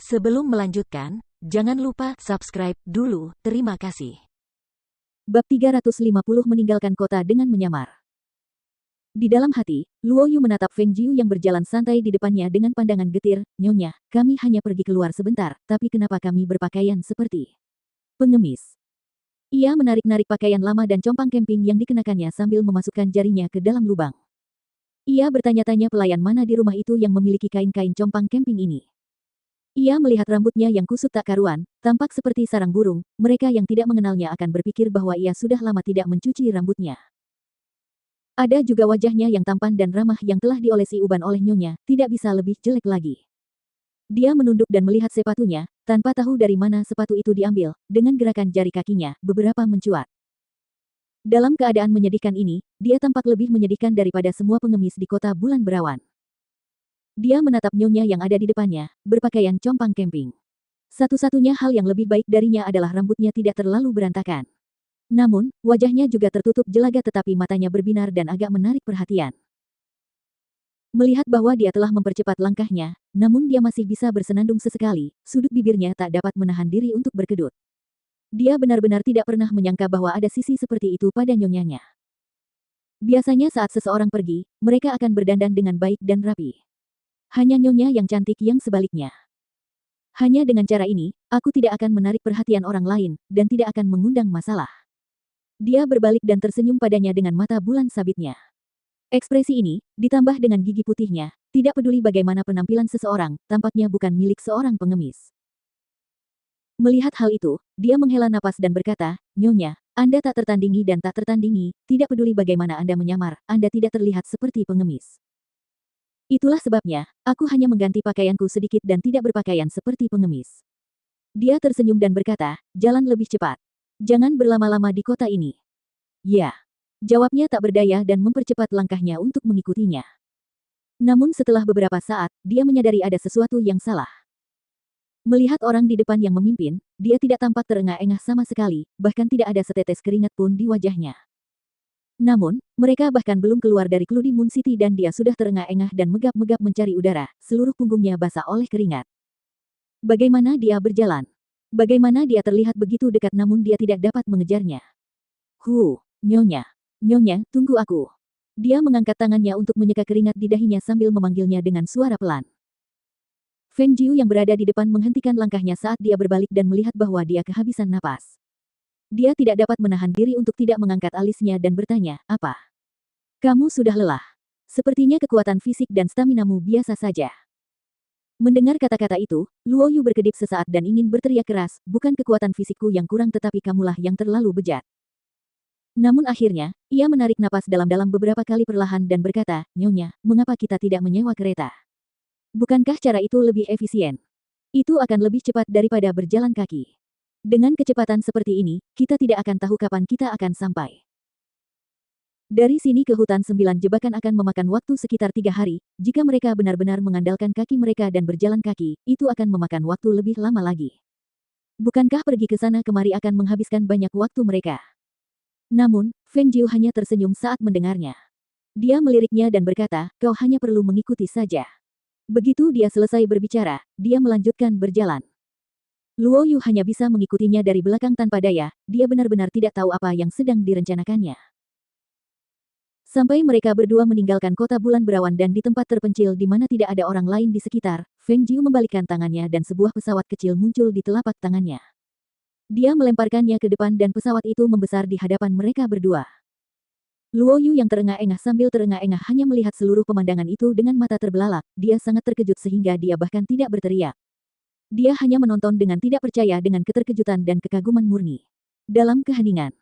Sebelum melanjutkan, jangan lupa subscribe dulu, terima kasih. Bab 350 meninggalkan kota dengan menyamar. Di dalam hati, Luo Yu menatap Feng Jiu yang berjalan santai di depannya dengan pandangan getir, "Nyonya, kami hanya pergi keluar sebentar, tapi kenapa kami berpakaian seperti pengemis?" Ia menarik-narik pakaian lama dan compang camping yang dikenakannya sambil memasukkan jarinya ke dalam lubang. Ia bertanya-tanya pelayan mana di rumah itu yang memiliki kain-kain compang camping ini. Ia melihat rambutnya yang kusut tak karuan, tampak seperti sarang burung. Mereka yang tidak mengenalnya akan berpikir bahwa ia sudah lama tidak mencuci rambutnya. Ada juga wajahnya yang tampan dan ramah yang telah diolesi uban oleh nyonya, tidak bisa lebih jelek lagi. Dia menunduk dan melihat sepatunya, tanpa tahu dari mana sepatu itu diambil. Dengan gerakan jari kakinya, beberapa mencuat. Dalam keadaan menyedihkan ini, dia tampak lebih menyedihkan daripada semua pengemis di kota bulan berawan. Dia menatap nyonya yang ada di depannya, berpakaian compang camping. Satu-satunya hal yang lebih baik darinya adalah rambutnya tidak terlalu berantakan. Namun, wajahnya juga tertutup jelaga tetapi matanya berbinar dan agak menarik perhatian. Melihat bahwa dia telah mempercepat langkahnya, namun dia masih bisa bersenandung sesekali, sudut bibirnya tak dapat menahan diri untuk berkedut. Dia benar-benar tidak pernah menyangka bahwa ada sisi seperti itu pada nyonyanya. Biasanya saat seseorang pergi, mereka akan berdandan dengan baik dan rapi. Hanya nyonya yang cantik yang sebaliknya. Hanya dengan cara ini, aku tidak akan menarik perhatian orang lain, dan tidak akan mengundang masalah. Dia berbalik dan tersenyum padanya dengan mata bulan sabitnya. Ekspresi ini, ditambah dengan gigi putihnya, tidak peduli bagaimana penampilan seseorang, tampaknya bukan milik seorang pengemis. Melihat hal itu, dia menghela napas dan berkata, "Nyonya, Anda tak tertandingi dan tak tertandingi, tidak peduli bagaimana Anda menyamar, Anda tidak terlihat seperti pengemis. Itulah sebabnya, aku hanya mengganti pakaianku sedikit dan tidak berpakaian seperti pengemis." Dia tersenyum dan berkata, "Jalan lebih cepat. Jangan berlama-lama di kota ini." "Ya." Jawabnya tak berdaya dan mempercepat langkahnya untuk mengikutinya. Namun setelah beberapa saat, dia menyadari ada sesuatu yang salah. Melihat orang di depan yang memimpin, dia tidak tampak terengah-engah sama sekali, bahkan tidak ada setetes keringat pun di wajahnya. Namun, mereka bahkan belum keluar dari Kludi Moon City dan dia sudah terengah-engah dan megap-megap mencari udara, seluruh punggungnya basah oleh keringat. Bagaimana dia berjalan? Bagaimana dia terlihat begitu dekat namun dia tidak dapat mengejarnya? Nyonya. Nyonya, tunggu aku." Dia mengangkat tangannya untuk menyeka keringat di dahinya sambil memanggilnya dengan suara pelan. Feng Jiu yang berada di depan menghentikan langkahnya saat dia berbalik dan melihat bahwa dia kehabisan napas. Dia tidak dapat menahan diri untuk tidak mengangkat alisnya dan bertanya, "Apa? Kamu sudah lelah? Sepertinya kekuatan fisik dan staminamu biasa saja." Mendengar kata-kata itu, Luo Yu berkedip sesaat dan ingin berteriak keras, "Bukan kekuatan fisikku yang kurang tetapi kamulah yang terlalu bejat." Namun akhirnya, ia menarik napas dalam-dalam beberapa kali perlahan dan berkata, "Nyonya, mengapa kita tidak menyewa kereta? Bukankah cara itu lebih efisien? Itu akan lebih cepat daripada berjalan kaki. Dengan kecepatan seperti ini, kita tidak akan tahu kapan kita akan sampai. Dari sini ke hutan 9 jebakan akan memakan waktu sekitar 3 hari, jika mereka benar-benar mengandalkan kaki mereka dan berjalan kaki, itu akan memakan waktu lebih lama lagi. Bukankah pergi ke sana kemari akan menghabiskan banyak waktu mereka?" Namun, Feng Jiu hanya tersenyum saat mendengarnya. Dia meliriknya dan berkata, "Kau hanya perlu mengikuti saja." Begitu dia selesai berbicara, dia melanjutkan berjalan. Luo Yu hanya bisa mengikutinya dari belakang tanpa daya, dia benar-benar tidak tahu apa yang sedang direncanakannya. Sampai mereka berdua meninggalkan kota bulan berawan dan di tempat terpencil di mana tidak ada orang lain di sekitar, Feng Jiu membalikkan tangannya dan sebuah pesawat kecil muncul di telapak tangannya. Dia melemparkannya ke depan dan pesawat itu membesar di hadapan mereka berdua. Luo Yu yang terengah-engah sambil terengah-engah hanya melihat seluruh pemandangan itu dengan mata terbelalak, dia sangat terkejut sehingga dia bahkan tidak berteriak. Dia hanya menonton dengan tidak percaya dengan keterkejutan dan kekaguman murni. Dalam keheningan,